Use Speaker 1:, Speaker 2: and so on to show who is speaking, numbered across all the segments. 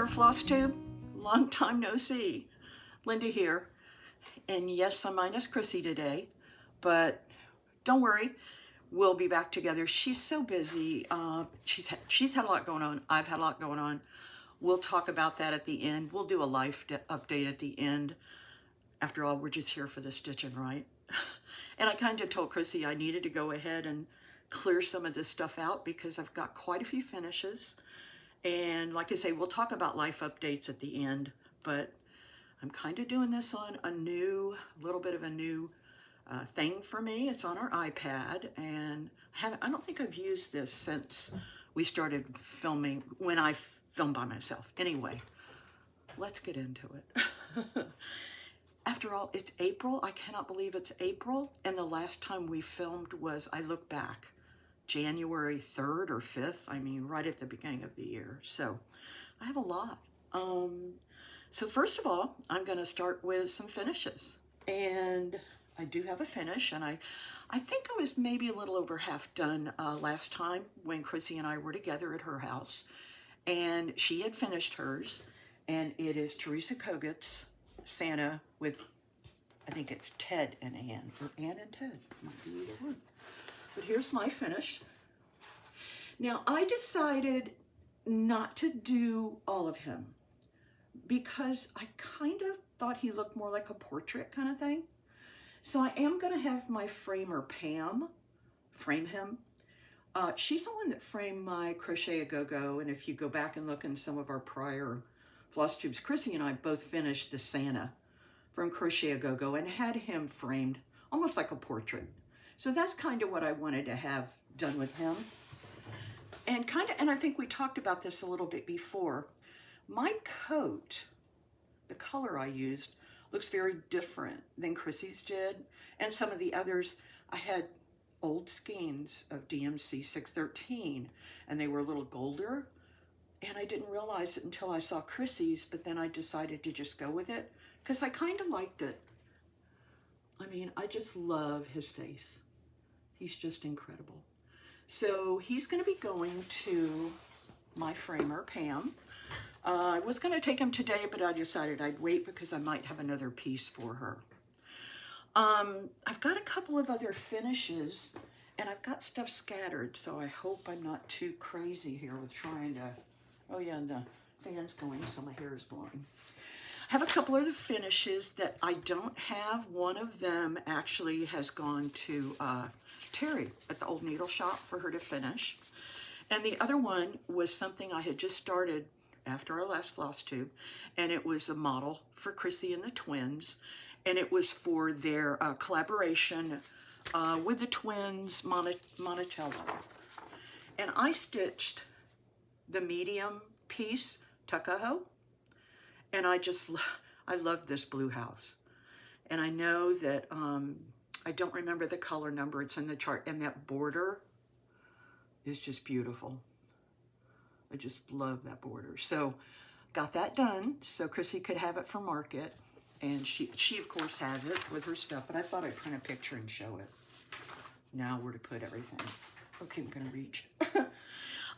Speaker 1: there, FlossTube. Long time no see. Linda here. And yes, I'm minus Chrissy today, but don't worry, we'll be back together. She's so busy. She's had a lot going on. I've had a lot going on. We'll talk about that at the end. We'll do a life update at the end. After all, we're just here for the stitching, right? And I kind of told Chrissy I needed to go ahead and clear some of this stuff out because I've got quite a few finishes. And like I say, we'll talk about life updates at the end, but I'm kind of doing this on a little bit of a new thing for me. It's on our iPad, and I don't think I've used this since we started filming, when I filmed by myself. Anyway, let's get into it. After all, it's April. I cannot believe it's April, and the last time we filmed was, I look back, January 3rd or 5th, I mean, right at the beginning of the year. So I have a lot. So first of all, I'm going to start with some finishes. And I do have a finish, and I think I was maybe a little over half done last time when Chrissy and I were together at her house. And she had finished hers, and it is Teresa Kogut's Santa with, I think it's Ted and Ann, or Ann and Ted, might be either one. But here's my finish. Now, I decided not to do all of him because I kind of thought he looked more like a portrait kind of thing. So I am going to have my framer, Pam, frame him. She's the one that framed my Crochet A Go-Go, and if you go back and look in some of our prior FlossTubes, Chrissy and I both finished the Santa from Crochet A Go-Go and had him framed almost like a portrait. So that's kind of what I wanted to have done with him. And I think we talked about this a little bit before. My coat, the color I used, looks very different than Chrissy's did. And some of the others, I had old skeins of DMC 613, and they were a little golder. And I didn't realize it until I saw Chrissy's, but then I decided to just go with it because I kind of liked it. I mean, I just love his face. He's just incredible. So he's going to be going to my framer, Pam. I was going to take him today, but I decided I'd wait because I might have another piece for her. I've got a couple of other finishes, and I've got stuff scattered, so I hope I'm not too crazy here with trying to... Oh yeah, and the fan's going, so my hair is blowing. I have a couple of the finishes that I don't have. One of them actually has gone to Terry at the old needle shop for her to finish. And the other one was something I had just started after our last FlossTube, and it was a model for Chrissy and the twins, and it was for their collaboration with the twins Monticello. And I stitched the medium piece, Tuckahoe, and I love this blue house. And I know that, I don't remember the color number, it's in the chart, and that border is just beautiful. I just love that border. So got that done so Chrissy could have it for market. And she of course has it with her stuff, but I thought I'd print a picture and show it. Now where to put everything. Okay, I'm gonna reach.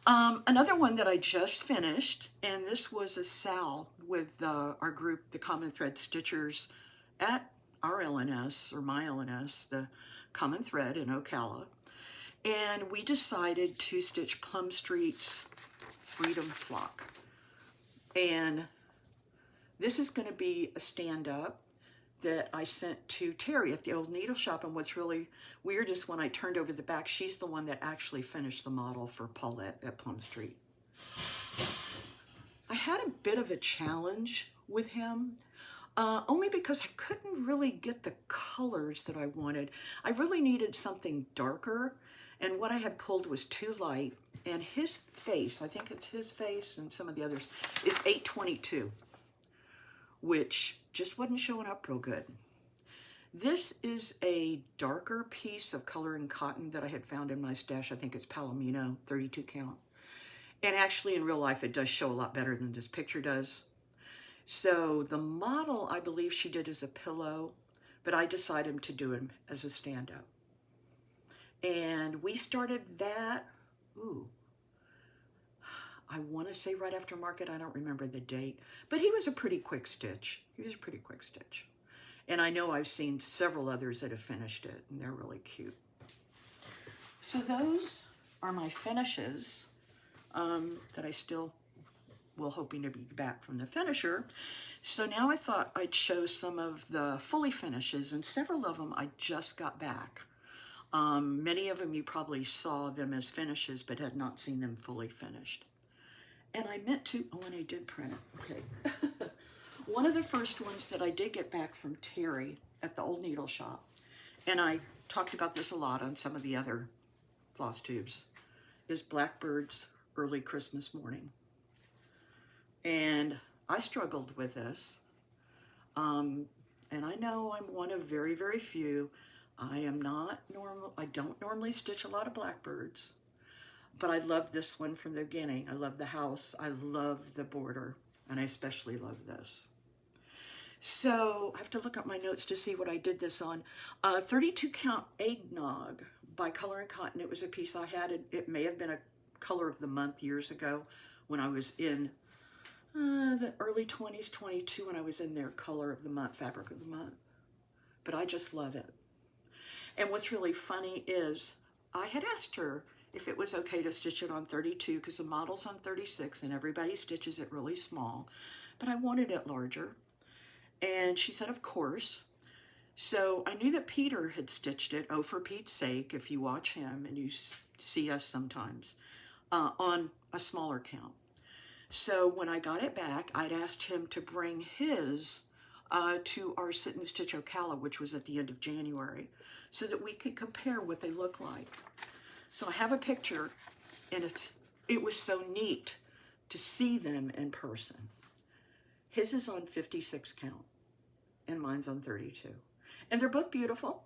Speaker 1: Another one that I just finished, and this was a Sal with our group, the Common Thread Stitchers at our LNS, or my LNS, the Common Thread in Ocala. And we decided to stitch Plum Street's Freedom Flock. And this is going to be a stand-up that I sent to Terry at the old needle shop. And what's really weird is when I turned over the back, she's the one that actually finished the model for Paulette at Plum Street. I had a bit of a challenge with him, only because I couldn't really get the colors that I wanted. I really needed something darker, and what I had pulled was too light. And his face, I think it's his face and some of the others, is 822. Which just wasn't showing up real good. This is a darker piece of coloring cotton that I had found in my stash. I think it's Palomino, 32 count. And actually in real life, it does show a lot better than this picture does. So the model, I believe she did as a pillow, but I decided to do him as a stand-up. And we started that, I want to say right after market. I don't remember the date, but he was a pretty quick stitch. He was a pretty quick stitch. And I know I've seen several others that have finished it, and they're really cute. So those are my finishes that I still will hoping to be back from the finisher. So now I thought I'd show some of the fully finishes, and several of them I just got back. Many of them you probably saw them as finishes, but had not seen them fully finished. And I meant to, oh, and I did print it, okay. One of the first ones that I did get back from Terry at the old needle shop, and I talked about this a lot on some of the other FlossTubes, is Blackbird's Early Christmas Morning. And I struggled with this. And I know I'm one of very, very few. I am not normal. I don't normally stitch a lot of Blackbirds, but I love this one from the beginning. I love the house. I love the border, and I especially love this. So I have to look up my notes to see what I did this on. 32 count eggnog by Color and Cotton. It was a piece I had. It may have been a color of the month years ago when I was in the early 20s, 22, when I was in their color of the month, fabric of the month. But I just love it. And what's really funny is I had asked her if it was okay to stitch it on 32 because the model's on 36 and everybody stitches it really small, but I wanted it larger. And she said, of course. So I knew that Peter had stitched it, oh, for Pete's sake, if you watch him and you see us sometimes, on a smaller count. So when I got it back, I'd asked him to bring his to our Sit and Stitch Ocala, which was at the end of January, so that we could compare what they look like. So I have a picture, and it was so neat to see them in person. His is on 56 count, and mine's on 32. And they're both beautiful,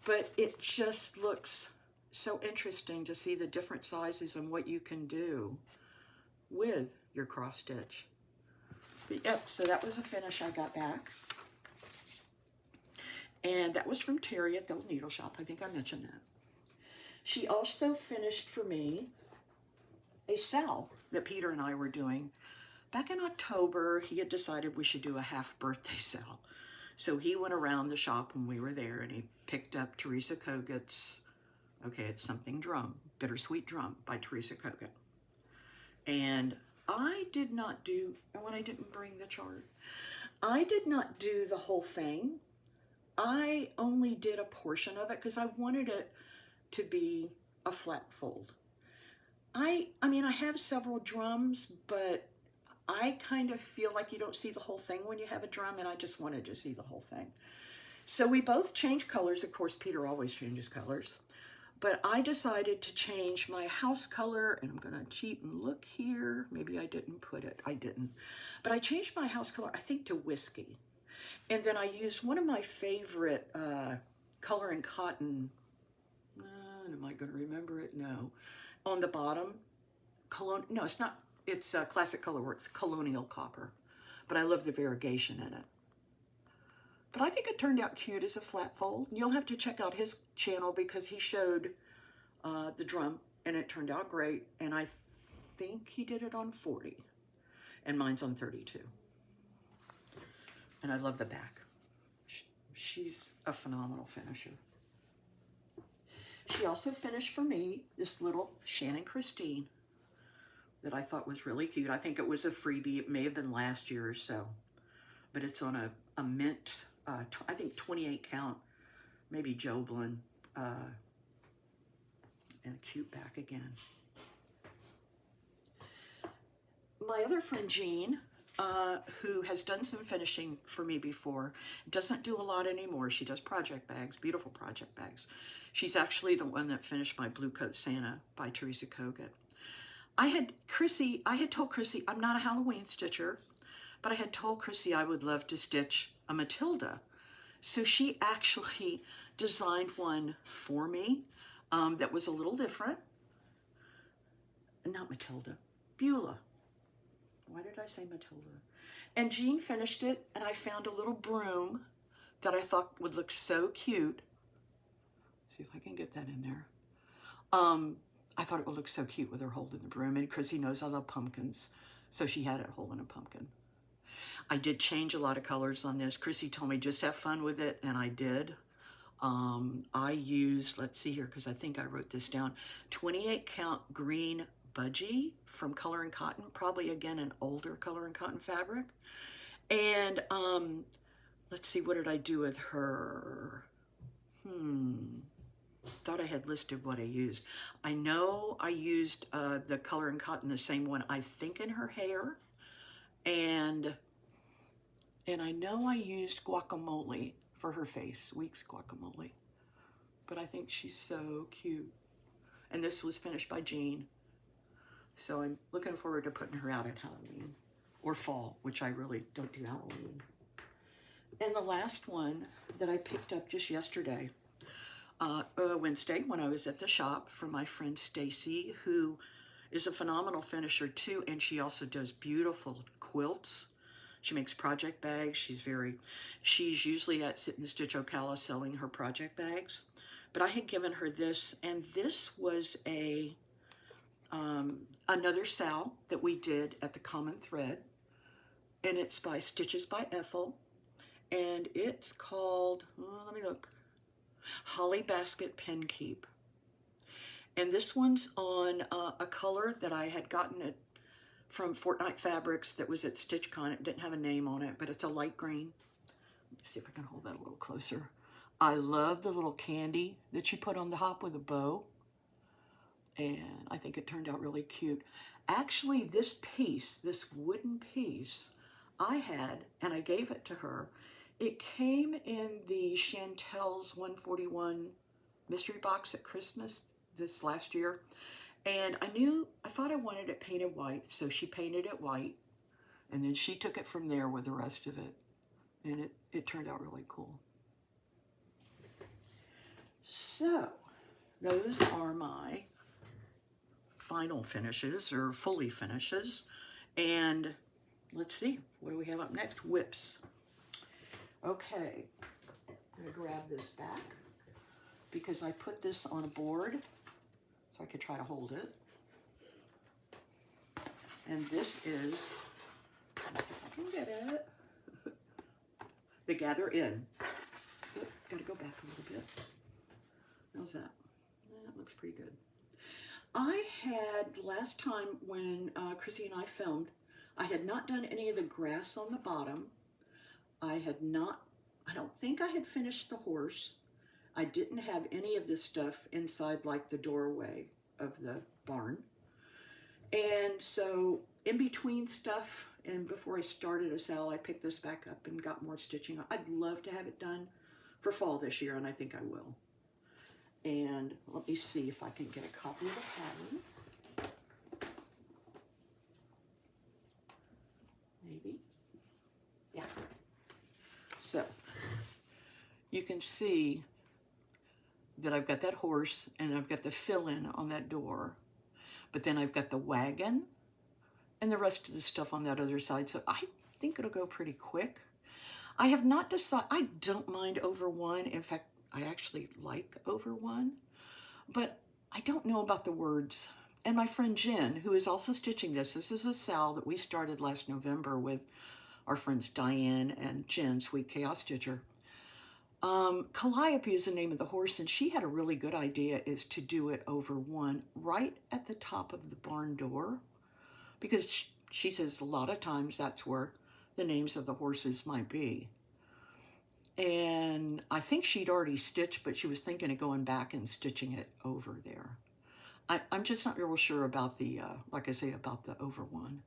Speaker 1: but it just looks so interesting to see the different sizes and what you can do with your cross stitch. But yep, so that was a finish I got back. And that was from Terry at the old needle shop. I think I mentioned that. She also finished for me a sal that Peter and I were doing. Back in October, he had decided we should do a half birthday sal. So he went around the shop when we were there and he picked up Teresa Kogut's, okay, it's something drum, Bittersweet Drum by Teresa Kogut. And I did not do, and when I didn't bring the chart, I did not do the whole thing. I only did a portion of it because I wanted it to be a flat fold. I mean, I have several drums, but I kind of feel like you don't see the whole thing when you have a drum, and I just wanted to see the whole thing. So we both changed colors. Of course, Peter always changes colors. But I decided to change my house color, and I'm going to cheat and look here. Maybe I didn't put it. I didn't. But I changed my house color, I think, to whiskey. And then I used one of my favorite Color and Cotton. Am I going to remember it? No. On the bottom, no, it's not. It's Classic Colorworks Colonial Copper. But I love the variegation in it. But I think it turned out cute as a flat fold. You'll have to check out his channel because he showed the drum and it turned out great. And I think he did it on 40 and mine's on 32. And I love the back. She's a phenomenal finisher. She also finished for me this little Shannon Christine that I thought was really cute. I think it was a freebie. It may have been last year or so, but it's on a mint, I think 28 count, maybe Joblin, and a cute back again. My other friend Jean, who has done some finishing for me before, doesn't do a lot anymore. She does project bags, beautiful project bags. She's actually the one that finished my Blue Coat Santa by Teresa Kogut. I had told Chrissy, I'm not a Halloween stitcher, but I had told Chrissy I would love to stitch a Matilda. So she actually designed one for me that was a little different. Not Matilda, Beulah. Why did I say Matilda? And Jean finished it, and I found a little broom that I thought would look so cute. See if I can get that in there. I thought it would look so cute with her holding the broom, and Chrissy knows I love pumpkins, so she had it holding a pumpkin. I did change a lot of colors on this. Chrissy told me just have fun with it, and I did. I used, let's see here, because I think I wrote this down, 28 count green budgie from Color and Cotton, probably again an older Color and Cotton fabric. And let's see, what did I do with her? Thought I had listed what I used. I know I used the Color and Cotton, the same one, I think, in her hair. And I know I used Guacamole for her face, Weeks Guacamole. But I think she's so cute. And this was finished by Jean. So I'm looking forward to putting her out at Halloween or fall, which I really don't do Halloween. And the last one that I picked up just yesterday, Wednesday, when I was at the shop, from my friend Stacy, who is a phenomenal finisher too, and she also does beautiful quilts. She makes project bags. She's usually at Sit and Stitch Ocala selling her project bags. But I had given her this, and this was another sal that we did at the Common Thread, and it's by Stitches by Ethel, and it's called, let me look, Holly Basket Pen Keep. And this one's on a color that I had gotten it from Fortnite Fabrics that was at StitchCon. It didn't have a name on it, but it's a light green. Let me see if I can hold that a little closer. I love the little candy that she put on the top with a bow. And I think it turned out really cute. Actually, this piece, this wooden piece, I had, and I gave it to her. It came in the Chantel's 141 mystery box at Christmas this last year. And I thought I wanted it painted white, so she painted it white. And then she took it from there with the rest of it. And it turned out really cool. So, those are my final finishes, or fully finishes. And let's see, what do we have up next? Whips. Okay, I'm gonna grab this back because I put this on a board so I could try to hold it. And this is, let's see if I can get it, the Gather In. Oop, gotta go back a little bit. How's that? That looks pretty good. I had, last time when Chrissy and I filmed, I had not done any of the grass on the bottom. I don't think I had finished the horse. I didn't have any of this stuff inside, like the doorway of the barn. And so in between stuff and before I started a sale, I picked this back up and got more stitching. I'd love to have it done for fall this year, and I think I will. And let me see if I can get a copy of the pattern. Maybe. Yeah. So you can see that I've got that horse and I've got the fill-in on that door, but then I've got the wagon and the rest of the stuff on that other side. So I think it'll go pretty quick. I have not decided, I don't mind over one. In fact, I actually like over one, but I don't know about the words. And my friend Jen, who is also stitching this is a sal that we started last November with our friends Diane and Jen, Sweet Chaos Stitcher. Calliope is the name of the horse, and she had a really good idea, is to do it over one right at the top of the barn door, because she says a lot of times that's where the names of the horses might be. And I think she'd already stitched, but she was thinking of going back and stitching it over there. I'm just not real sure about the, like I say, about the over one.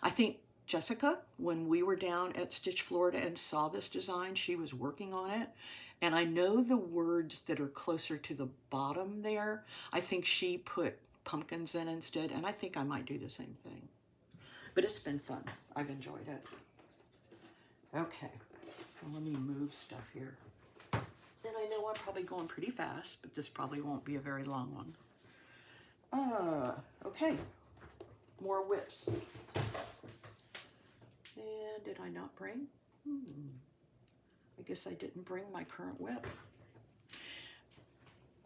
Speaker 1: I think Jessica, when we were down at Stitch Florida and saw this design, she was working on it. And I know the words that are closer to the bottom there, I think she put pumpkins in instead, and I think I might do the same thing. But it's been fun. I've enjoyed it. Okay, so let me move stuff here. And I know I'm probably going pretty fast, but this probably won't be a very long one. Okay, more whips. And did I not bring? I guess I didn't bring my current whip.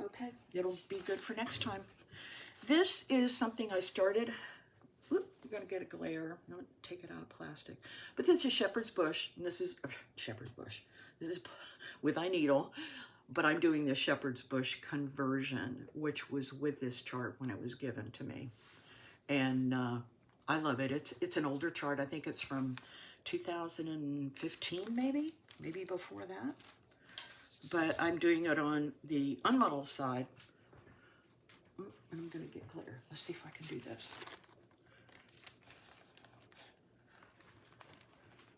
Speaker 1: Okay, it'll be good for next time. This is something I started. Whoop, you're gonna get a glare. Don't take it out of plastic. But this is shepherd's bush, and this is shepherd's bush. This is with eye needle, but I'm doing the shepherd's bush conversion, which was with this chart when it was given to me, and I love it. It's an older chart. I think it's from 2015, maybe before that. But I'm doing it on the unmodeled side. And I'm gonna get glitter. Let's see if I can do this.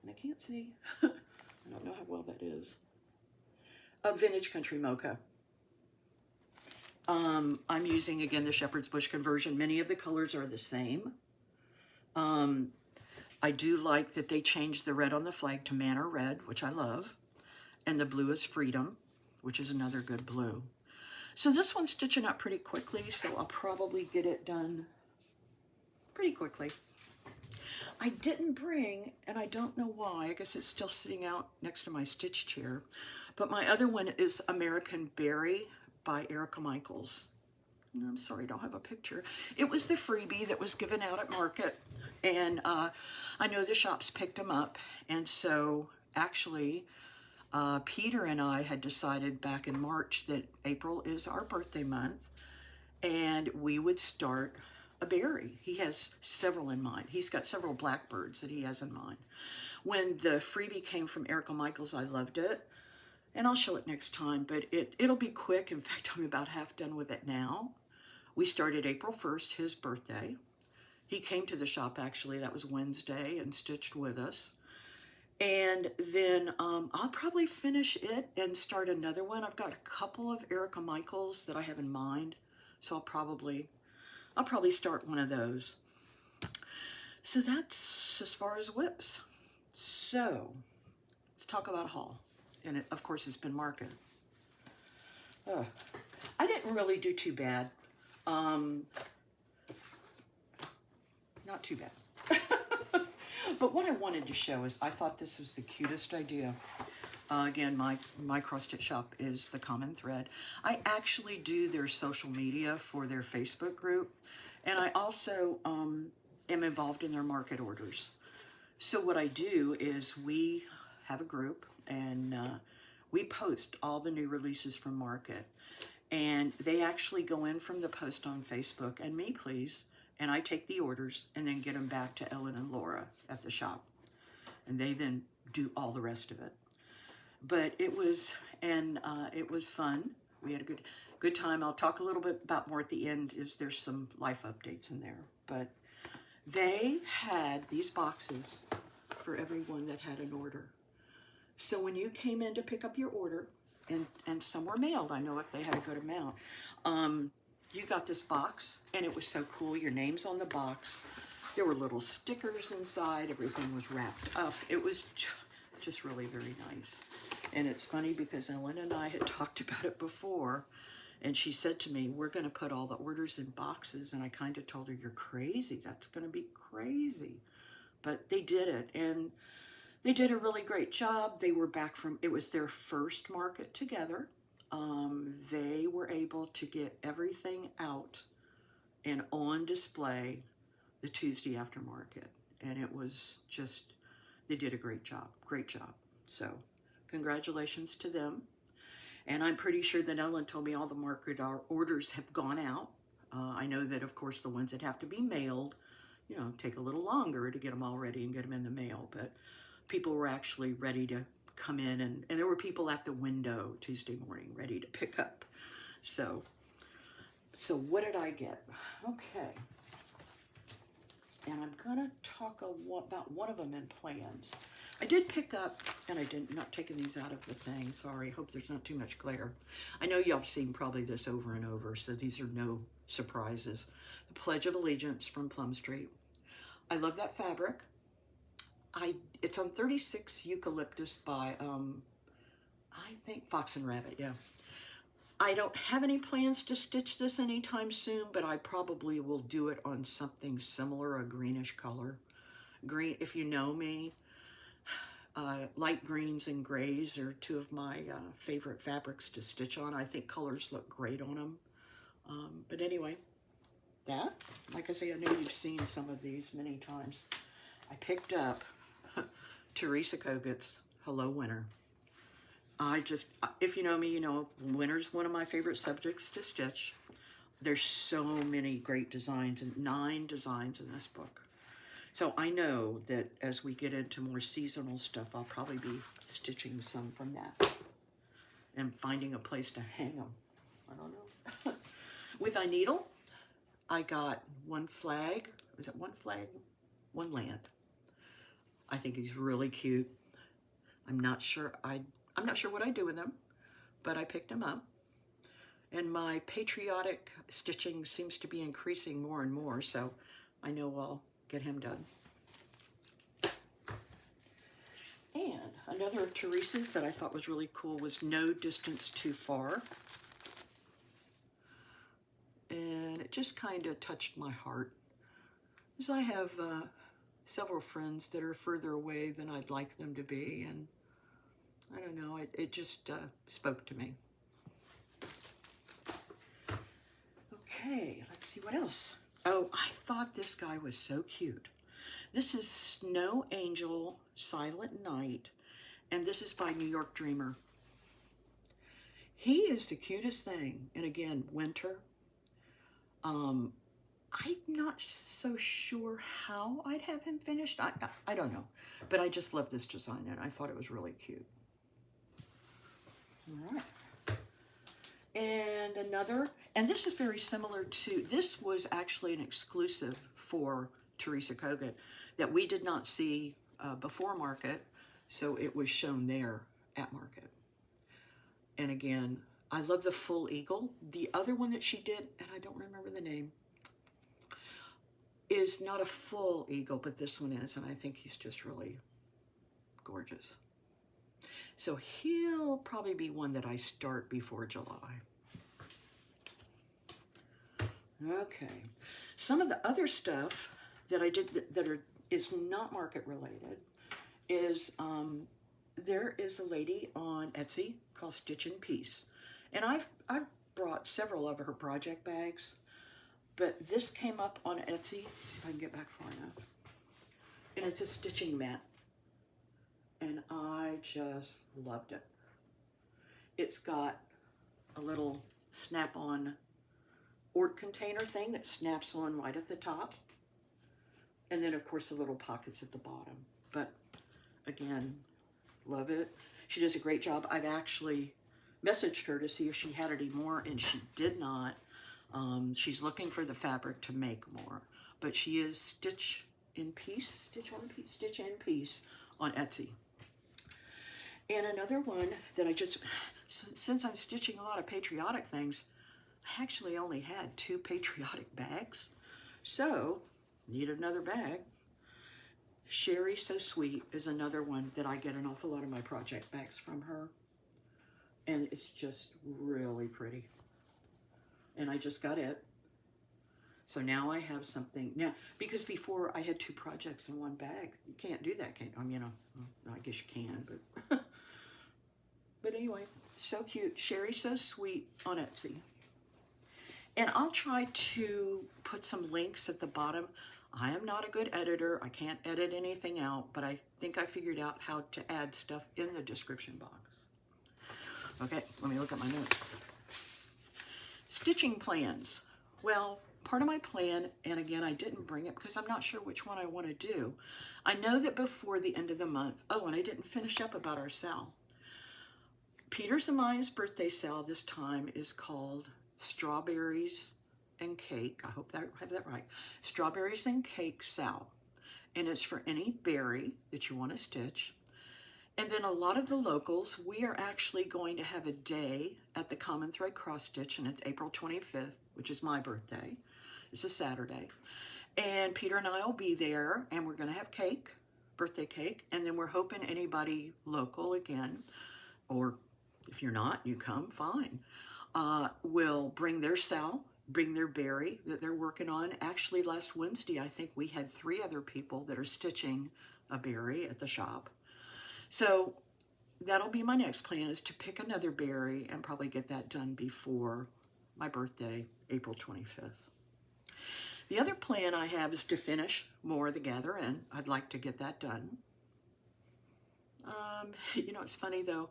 Speaker 1: And I can't see. I don't know how well that is. A vintage country mocha. I'm using, again, the shepherd's bush conversion. Many of the colors are the same. I do like that they changed the red on the flag to manor red, which I love. And the blue is freedom, which is another good blue. So this one's stitching up pretty quickly, so I'll probably get it done pretty quickly. I didn't bring, and I don't know why, I guess it's still sitting out next to my stitch chair, but my other one is American Berry by Erica Michaels. And I'm sorry, I don't have a picture. It was the freebie that was given out at market, and I know the shops picked them up, and so actually Peter and I had decided back in March that April is our birthday month, and we would start a berry. He has several in mind. He's got several blackbirds that he has in mind. When the freebie came from Erica Michaels, I loved it, and I'll show it next time, but it'll be quick. In fact, I'm about half done with it now. We started April 1st, his birthday. He came to the shop, actually, that was Wednesday, and stitched with us. And then I'll probably finish it and start another one. I've got a couple of Erica Michaels that I have in mind, so I'll probably start one of those. So that's as far as whips. So let's talk about haul. And it, of course, it's been market. I didn't really do too bad. Not too bad. But what I wanted to show is I thought this was the cutest idea. Again, my cross stitch shop is the Common Thread. I actually do their social media for their Facebook group, and I also am involved in their market orders. So what I do is we have a group, and we post all the new releases from market, and they actually go in from the post on Facebook, and me please, and I take the orders and then get them back to Ellen and Laura at the shop, and they then do all the rest of it. But it was fun. We had a good time. I'll talk a little bit about more at the end. There's some life updates in there, but they had these boxes for everyone that had an order. So when you came in to pick up your order, and some were mailed, I know if they had a good amount, you got this box, and it was so cool. Your name's on the box. There were little stickers inside. Everything was wrapped up. It was just really very nice. And it's funny because Ellen and I had talked about it before, and she said to me, we're going to put all the orders in boxes. And I kind of told her, you're crazy. That's going to be crazy. But they did it, and they did a really great job. They were back from, it was their first market together. They were able to get everything out and on display the Tuesday after market. And it was just, they did a great job. So congratulations to them. And I'm pretty sure that Ellen told me all the market orders have gone out. I know that, of course, the ones that have to be mailed, you know, take a little longer to get them all ready and get them in the mail. But people were actually ready to come in, and there were people at the window Tuesday morning ready to pick up. So what did I get? Okay. And I'm gonna talk about one of them in plans. I did pick up, and I did not taking these out of the thing, sorry, hope there's not too much glare. I know y'all have seen probably this over and over, so these are no surprises. The Pledge of Allegiance from Plum Street. I love that fabric. It's on 36 Eucalyptus by, I think Fox and Rabbit, yeah. I don't have any plans to stitch this anytime soon, but I probably will do it on something similar, a greenish color. Green, if you know me, light greens and grays are two of my favorite fabrics to stitch on. I think colors look great on them. But anyway, that, like I say, I know you've seen some of these many times. I picked up Teresa Kogut's Hello Winter. If you know me, you know winter's one of my favorite subjects to stitch. There's so many great designs, and 9 designs in this book. So I know that as we get into more seasonal stuff, I'll probably be stitching some from that and finding a place to hang them. I don't know. With a needle, I got One Flag. Was it One Flag? One Land. I think he's really cute. I'm not sure what I do with him, but I picked him up. And my patriotic stitching seems to be increasing more and more, so I know I'll get him done. And another of Teresa's that I thought was really cool was No Distance Too Far. And it just kind of touched my heart, because I have several friends that are further away than I'd like them to be, and I don't know, it just spoke to me. Okay, let's see what else. Oh, I thought this guy was so cute. This is Snow Angel Silent Night, and this is by New York Dreamer. He is the cutest thing, and again, winter. I'm not so sure how I'd have him finished. I don't know, but I just love this design, and I thought it was really cute. All right. And another, and this is very similar to, this was actually an exclusive for Teresa Kogut that we did not see before market, so it was shown there at market. And again, I love the full eagle. The other one that she did, and I don't remember the name, is not a full eagle, but this one is, and I think he's just really gorgeous. So he'll probably be one that I start before July. Okay, some of the other stuff that I did is not market related is there is a lady on Etsy called Stitch in Peace, and I've brought several of her project bags, but this came up on Etsy. Let's see if I can get back far enough, and it's a stitching mat. And I just loved it. It's got a little snap-on Ort container thing that snaps on right at the top. And then, of course, the little pockets at the bottom. But, again, love it. She does a great job. I've actually messaged her to see if she had any more, and she did not. She's looking for the fabric to make more. But she is Stitch in Peace on Etsy. And another one that I just, since I'm stitching a lot of patriotic things, I actually only had 2 patriotic bags. So, need another bag. Sheri So Sweet is another one that I get an awful lot of my project bags from her. And it's just really pretty. And I just got it. So now I have something. Now, because before I had 2 projects in one bag. You can't do that, can you? I mean, I guess you can, but... But anyway, so cute. Sheri So Sweet on Etsy. And I'll try to put some links at the bottom. I am not a good editor. I can't edit anything out, but I think I figured out how to add stuff in the description box. Okay, let me look at my notes. Stitching plans. Well, part of my plan, and again, I didn't bring it because I'm not sure which one I want to do. I know that before the end of the month, oh, and I didn't finish up about our sale. Peter's and mine's birthday sale this time is called Strawberries and Cake. I hope that I have that right. Strawberries and Cake Sale. And it's for any berry that you want to stitch. And then a lot of the locals, we are actually going to have a day at the Common Thread Cross Stitch, and it's April 25th, which is my birthday. It's a Saturday. And Peter and I will be there, and we're going to have cake, birthday cake, and then we're hoping anybody local again, or if you're not, you come, fine, will bring their sal, bring their berry that they're working on. Actually, last Wednesday, I think we had 3 other people that are stitching a berry at the shop. So that'll be my next plan, is to pick another berry and probably get that done before my birthday, April 25th. The other plan I have is to finish more of the Gather In. I'd like to get that done. You know, it's funny though.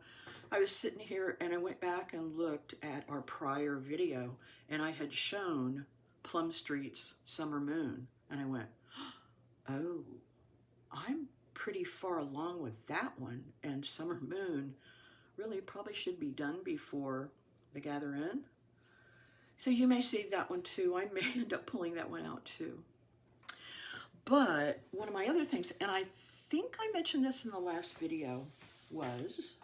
Speaker 1: I was sitting here and I went back and looked at our prior video, and I had shown Plum Street's Summer Moon, and I went, oh, I'm pretty far along with that one, and Summer Moon really probably should be done before the Gather In. So you may see that one too. I may end up pulling that one out too. But one of my other things, and I think I mentioned this in the last video, was,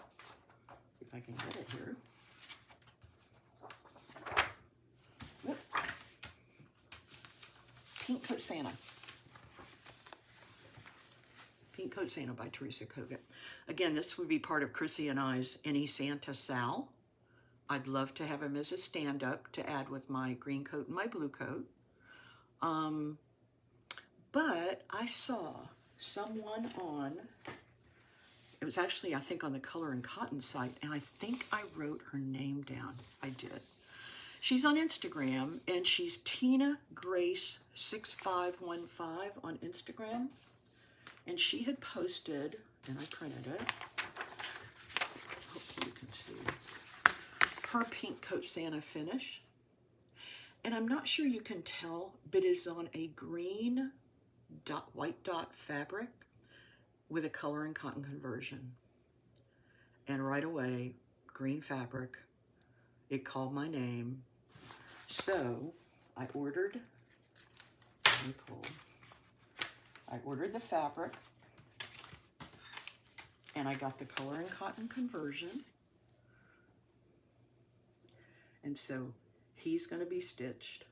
Speaker 1: see if I can get it here. Whoops. Pink Coat Santa. Pink Coat Santa by Teresa Kogut. Again, this would be part of Chrissy and I's Any Santa Sal. I'd love to have him as a stand-up to add with my green coat and my blue coat. But I saw someone on, it was actually, I think, on the Color and Cotton site, and I think I wrote her name down. I did. She's on Instagram, and she's Tina Grace 6515 on Instagram. And she had posted, and I printed it, hopefully you can see, her Pink Coat Santa finish. And I'm not sure you can tell, but it is on a green white dot fabric with a Color and Cotton conversion. And right away, green fabric, it called my name. So I ordered, let me pull. I ordered the fabric, and I got the Color and Cotton conversion. And so he's going to be stitched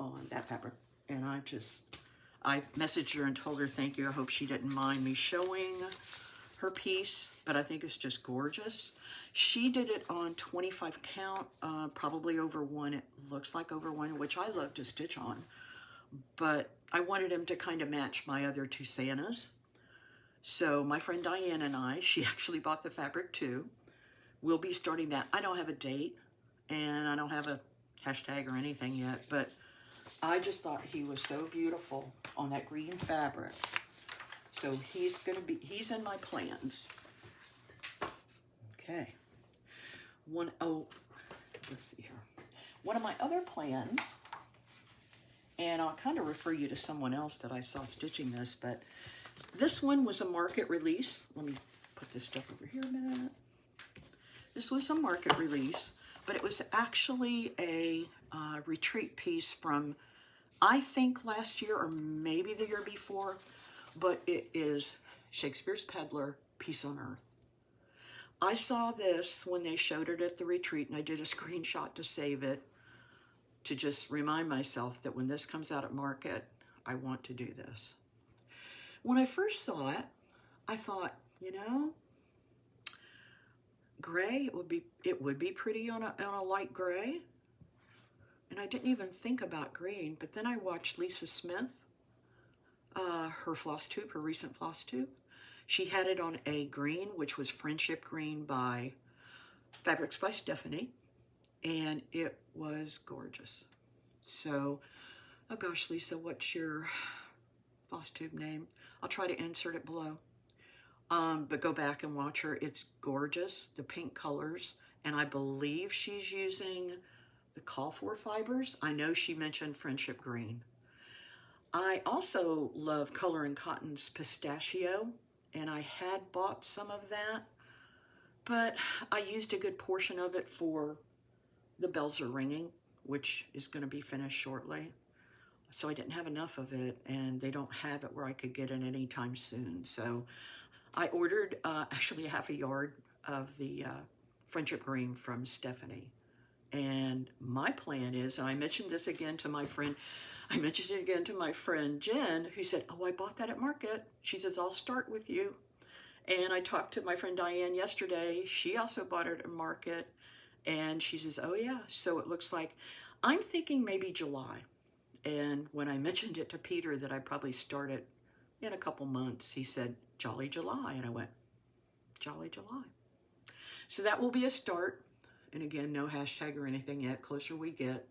Speaker 1: on that fabric. And I messaged her and told her thank you. I hope she didn't mind me showing her piece, but I think it's just gorgeous. She did it on 25 count, probably over one. It looks like over one, which I love to stitch on. But I wanted him to kind of match my other two Santas. So my friend Diane and I, she actually bought the fabric too. We'll be starting that. I don't have a date, and I don't have a hashtag or anything yet, but I just thought he was so beautiful on that green fabric. So he's in my plans. Okay. Let's see here. One of my other plans, and I'll kind of refer you to someone else that I saw stitching this, but this one was a market release. Let me put this stuff over here a minute. This was a market release, but it was actually a retreat piece from, I think, last year or maybe the year before, but it is Shakespeare's Peddler, Peace on Earth. I saw this when they showed it at the retreat, and I did a screenshot to save it, to just remind myself that when this comes out at market, I want to do this. When I first saw it, I thought, you know, gray, it would be pretty on a light gray. And I didn't even think about green, but then I watched Lisa Smith, her FlossTube, her recent FlossTube. She had it on a green, which was Friendship Green by Fabrics by Stephanie, and it was gorgeous. So, oh gosh, Lisa, what's your FlossTube name? I'll try to insert it below. But go back and watch her. It's gorgeous, the pink colors, and I believe she's using the Call For fibers. I know she mentioned Friendship Green. I also love Color and Cotton's Pistachio, and I had bought some of that, but I used a good portion of it for The Bells Are Ringing, which is going to be finished shortly. So I didn't have enough of it, and they don't have it where I could get it anytime soon. So I ordered actually a half a yard of the Friendship Green from Stephanie. And my plan is, and I mentioned this again to my friend, Jen, who said, oh, I bought that at market. She says, I'll start with you. And I talked to my friend Diane yesterday. She also bought it at market. And she says, oh yeah. So it looks like, I'm thinking maybe July. And when I mentioned it to Peter that I'd probably start it in a couple months, he said, Jolly July. And I went, Jolly July. So that will be a start. And again, no hashtag or anything yet, closer we get.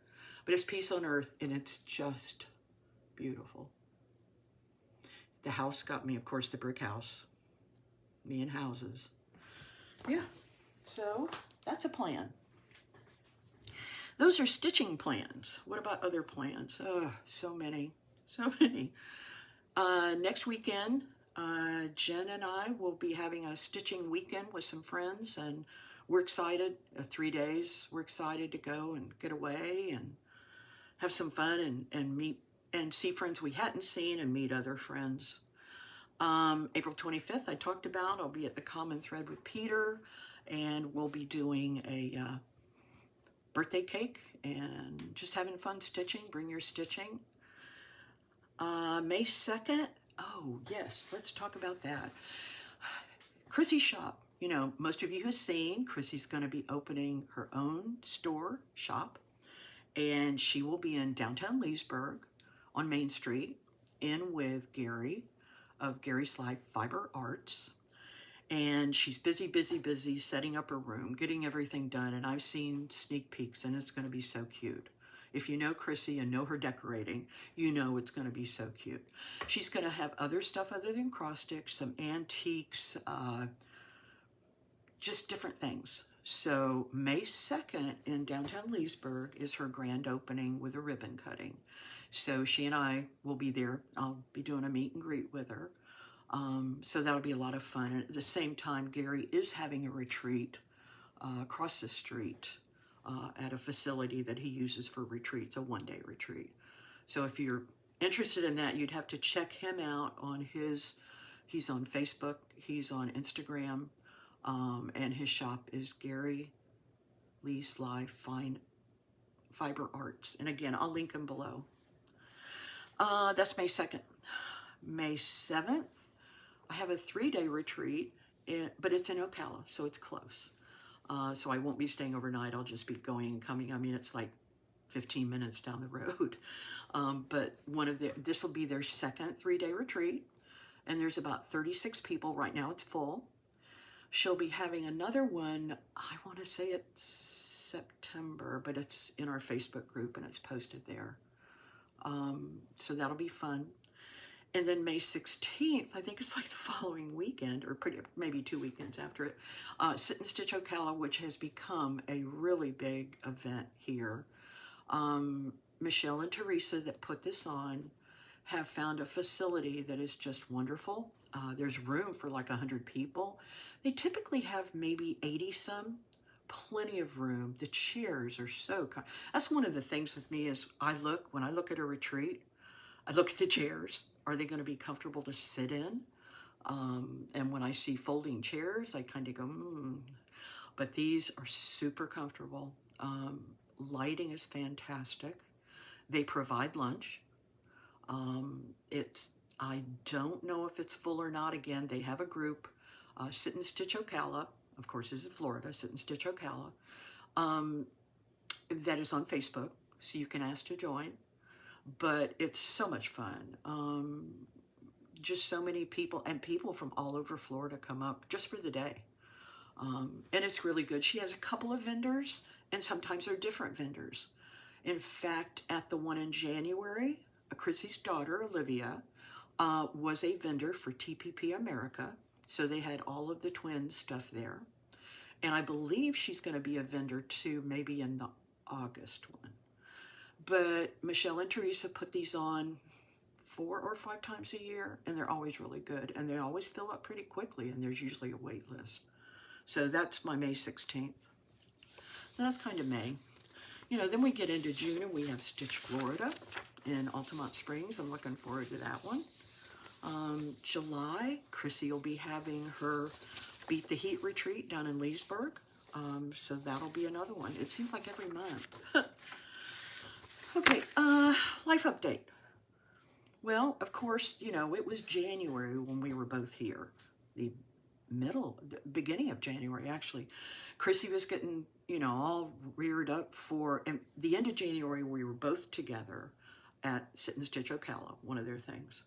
Speaker 1: but it's peace on earth, and it's just beautiful. The house got me, of course, the brick house. Me and houses. Yeah, so that's a plan. Those are stitching plans. What about other plans? Oh, so many, so many. Next weekend, Jen and I will be having a stitching weekend with some friends, and we're excited. 3 days, we're excited to go and get away and have some fun and meet and see friends we hadn't seen and meet other friends. April 25th, I talked about, I'll be at the Common Thread with Peter, and we'll be doing a birthday cake and just having fun stitching. Bring your stitching. May 2nd, oh yes, let's talk about that. Chrissy's shop. You know, most of you have seen, Chrissy's going to be opening her own store shop, and she will be in downtown Leesburg on Main Street, in with Gary of Sligh Fiber Arts. And she's busy setting up her room, getting everything done, and I've seen sneak peeks, and it's going to be so cute. If you know Chrissy and know her decorating, you know it's going to be so cute. She's going to have other stuff other than cross stitch, some antiques, just different things. So May 2nd in downtown Leesburg is her grand opening with a ribbon cutting. So she and I will be there. I'll be doing a meet and greet with her. So that'll be a lot of fun. And at the same time, Gary is having a retreat across the street at a facility that he uses for retreats, a one-day retreat. So if you're interested in that, you'd have to check him out on he's on Facebook, he's on Instagram, and his shop is Gary Lee Sligh Fiber Arts. And again, I'll link him below. That's May 2nd. May 7th, I have a 3-day retreat, but it's in Ocala, so it's close. So I won't be staying overnight. I'll just be going and coming. I mean, it's like 15 minutes down the road. But this will be their second 3-day retreat, and there's about 36 people. Right now it's full. She'll be having another one, I want to say it's September, but it's in our Facebook group and it's posted there. So that'll be fun. And then May 16th, I think it's like the following weekend, or maybe 2 weekends after it, Sit and Stitch Ocala, which has become a really big event here. Michelle and Teresa that put this on have found a facility that is just wonderful. There's room for like 100 people. They typically have maybe 80 some, plenty of room. The chairs are so, that's one of the things with me is when I look at a retreat, I look at the chairs. Are they going to be comfortable to sit in? And when I see folding chairs, I kind of go, But these are super comfortable. Lighting is fantastic. They provide lunch. I don't know if it's full or not. Again, they have a group, Sit and Stitch Ocala. Of course, this is Florida, Sit and Stitch Ocala. That is on Facebook, so you can ask to join. But it's so much fun. Just so many people, and people from all over Florida come up just for the day. And it's really good. She has a couple of vendors, and sometimes they're different vendors. In fact, at the one in January, Chrissy's daughter, Olivia, was a vendor for TPP America. So they had all of the twins stuff there. And I believe she's going to be a vendor too, maybe in the August one. But Michelle and Teresa put these on 4 or 5 times a year, and they're always really good. And they always fill up pretty quickly, and there's usually a wait list. So that's my May 16th. That's kind of May. You know, then we get into June, and we have Stitch Florida in Altamont Springs. I'm looking forward to that one. July, Chrissy will be having her Beat the Heat retreat down in Leesburg. So that'll be another one. It seems like every month. Okay, life update. Well, of course, you know, it was January when we were both here. The beginning of January, actually. Chrissy was getting, you know, all reared up for, and the end of January, we were both together at Sit and Stitch Ocala, one of their things.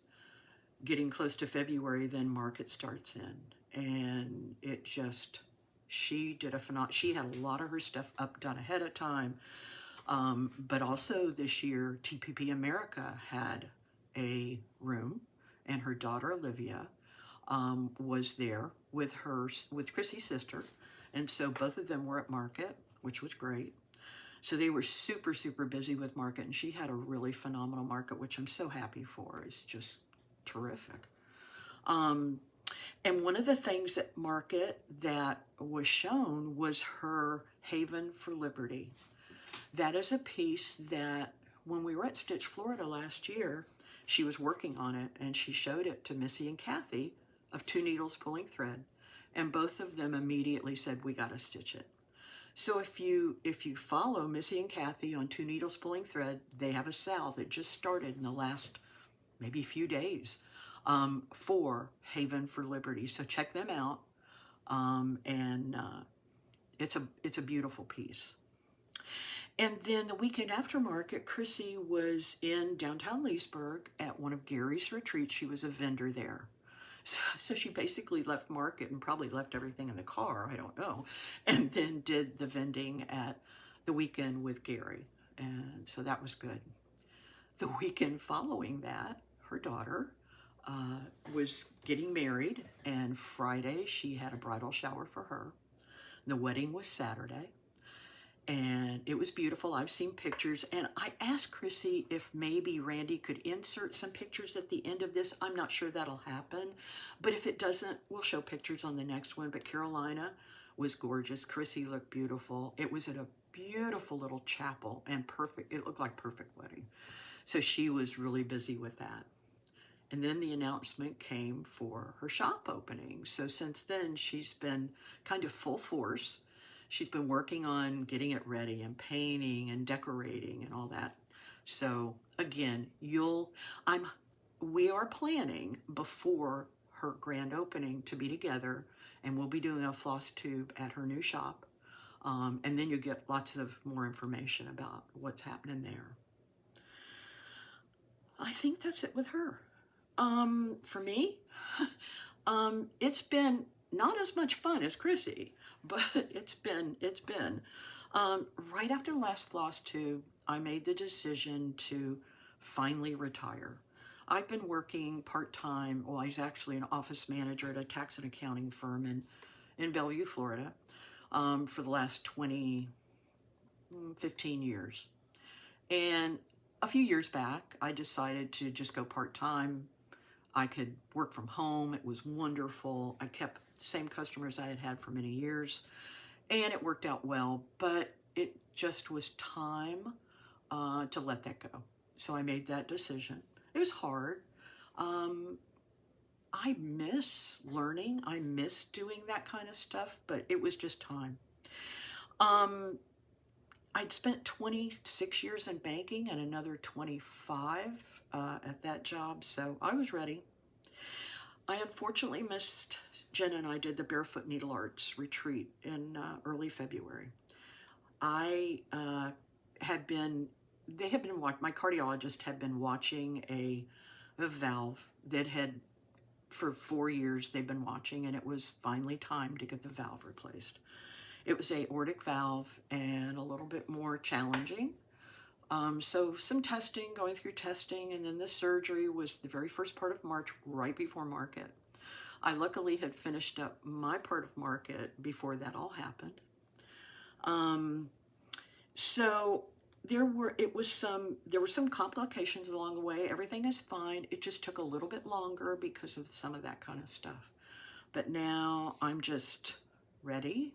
Speaker 1: Getting close to February, then market starts in. And it just, she had a lot of her stuff done ahead of time. But also this year, TPP America had a room, and her daughter Olivia was there with Chrissy's sister, and so both of them were at market, which was great. So they were super, super busy with market, and she had a really phenomenal market, which I'm so happy for. It's just terrific. And one of the things at market that was shown was her Haven for Liberty. That is a piece that when we were at Stitch, Florida last year, she was working on it, and she showed it to Missy and Kathy of Two Needles Pulling Thread, and both of them immediately said, we got to stitch it. So if you follow Missy and Kathy on Two Needles Pulling Thread, they have a sale that just started in the last maybe few days for Haven for Liberty. So check them out, and it's a beautiful piece. And then the weekend after market, Chrissy was in downtown Leesburg at one of Gary's retreats. She was a vendor there. So she basically left market and probably left everything in the car, I don't know, and then did the vending at the weekend with Gary. And so that was good. The weekend following that, her daughter was getting married, and Friday she had a bridal shower for her. The wedding was Saturday, and it was beautiful. I've seen pictures, and I asked Chrissy if maybe Randy could insert some pictures at the end of this. I'm not sure that'll happen, but if it doesn't, we'll show pictures on the next one. But Carolina was gorgeous. Chrissy looked beautiful. It was at a beautiful little chapel, and perfect. It looked like perfect wedding. So she was really busy with that. And then the announcement came for her shop opening. So since then, she's been kind of full force. She's been working on getting it ready and painting and decorating and all that. So again, we are planning before her grand opening to be together, and we'll be doing a FlossTube at her new shop. And then you get lots of more information about what's happening there. I think that's it with her. For me, it's been not as much fun as Chrissy, but it's been. Right after the last FlossTube, I made the decision to finally retire. I've been working part-time. Well, I was actually an office manager at a tax and accounting firm in Bellevue, Florida, for the last 15 years. And a few years back, I decided to just go part-time. I could work from home. It was wonderful. I kept the same customers I had had for many years, and it worked out well, but it just was time to let that go. So I made that decision. It was hard. I miss learning. I miss doing that kind of stuff, but it was just time. I'd spent 26 years in banking and another 25 at that job, so I was ready. I unfortunately missed, Jen and I did the Barefoot Needle Arts retreat in early February. My cardiologist had been watching a valve that had, for 4 years they've been watching, and it was finally time to get the valve replaced. It was an aortic valve and a little bit more challenging. So some testing, going through testing, and then the surgery was the very first part of March, right before market. I luckily had finished up my part of market before that all happened. So there were some complications along the way. Everything is fine. It just took a little bit longer because of some of that kind of stuff. But now I'm just ready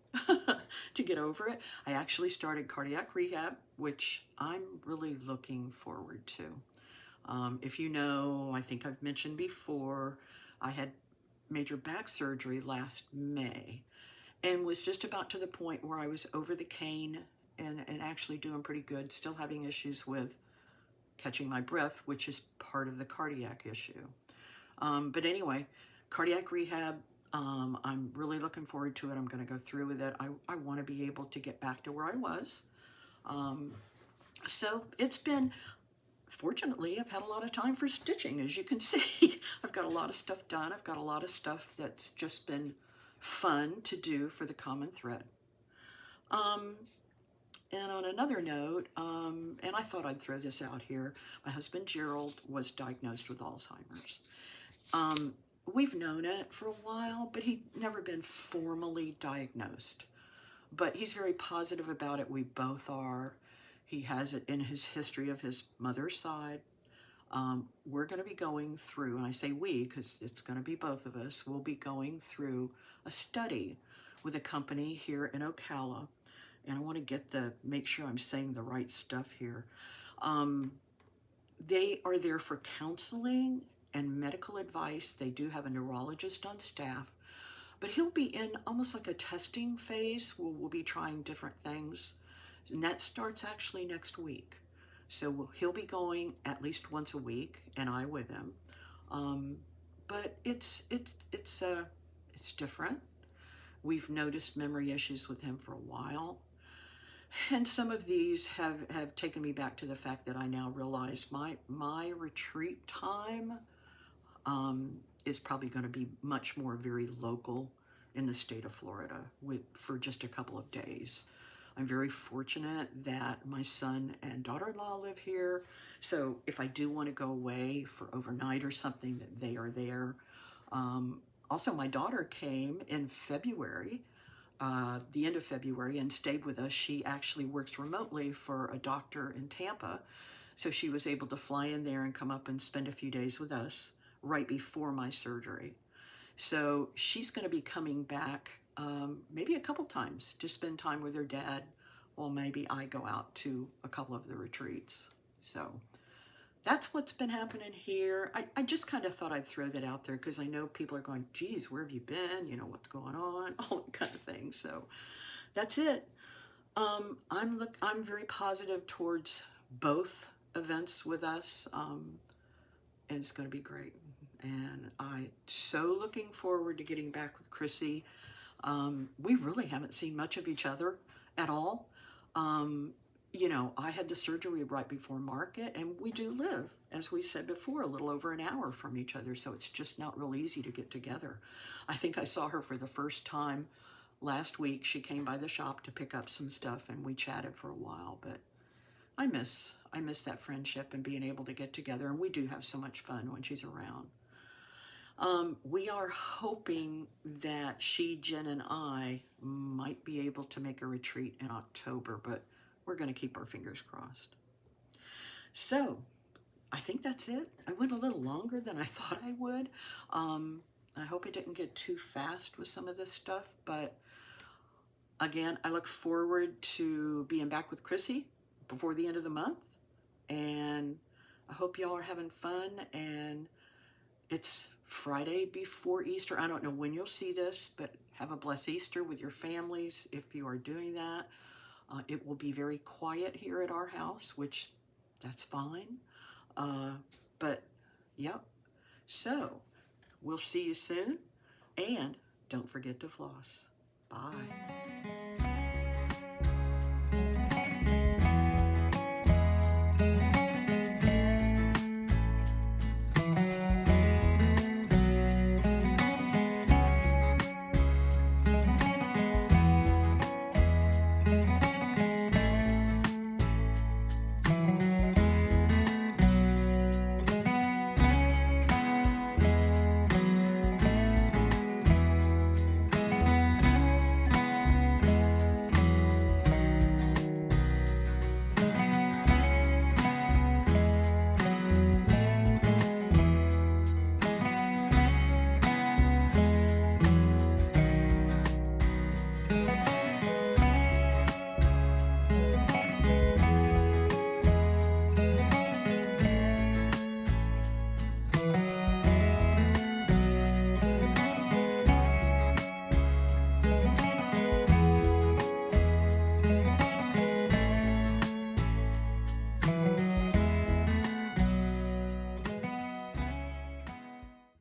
Speaker 1: to get over it. I actually started cardiac rehab, which I'm really looking forward to. If you know, I think I've mentioned before, I had major back surgery last May and was just about to the point where I was over the cane and actually doing pretty good, still having issues with catching my breath, which is part of the cardiac issue. But anyway, cardiac rehab, I'm really looking forward to it. I'm going to go through with it. I want to be able to get back to where I was. So it's been, fortunately, I've had a lot of time for stitching, as you can see. I've got a lot of stuff done. I've got a lot of stuff that's just been fun to do for the common thread. And on another note, and I thought I'd throw this out here, my husband Gerald was diagnosed with Alzheimer's. We've known it for a while, but he'd never been formally diagnosed. But he's very positive about it. We both are. He has it in his history of his mother's side. We're going to be going through, and I say we because it's going to be both of us, we'll be going through a study with a company here in Ocala. And I want to make sure I'm saying the right stuff here. They are there for counseling and medical advice. They do have a neurologist on staff, but he'll be in almost like a testing phase where we'll be trying different things. And that starts actually next week. So he'll be going at least once a week, and I with him. But it's different. We've noticed memory issues with him for a while. And some of these have taken me back to the fact that I now realize my retreat time is probably going to be much more very local in the state of Florida for just a couple of days. I'm very fortunate that my son and daughter-in-law live here. So if I do want to go away for overnight or something, that they are there. Also, my daughter came in February, the end of February, and stayed with us. She actually works remotely for a doctor in Tampa. So she was able to fly in there and come up and spend a few days with us right before my surgery. So she's going to be coming back maybe a couple times to spend time with her dad, or maybe I go out to a couple of the retreats. So that's what's been happening here. I just kind of thought I'd throw that out there because I know people are going, geez, where have you been? You know, what's going on? All that kind of thing. So that's it. I'm very positive towards both events with us, and it's going to be great. And I'm so looking forward to getting back with Chrissy. We really haven't seen much of each other at all. You know, I had the surgery right before market, and we do live, as we said before, a little over an hour from each other, so it's just not real easy to get together. I think I saw her for the first time last week. She came by the shop to pick up some stuff, and we chatted for a while, but I miss that friendship and being able to get together, and we do have so much fun when she's around. We are hoping that she, Jen, and I might be able to make a retreat in October, but we're going to keep our fingers crossed. So I think that's it. I went a little longer than I thought I would. I hope I didn't get too fast with some of this stuff, but again, I look forward to being back with Chrissy before the end of the month, and I hope y'all are having fun. And it's Friday before Easter. I don't know when you'll see this, but have a blessed Easter with your families if you are doing that. It will be very quiet here at our house, which that's fine. But yep. So we'll see you soon, and don't forget to floss. Bye.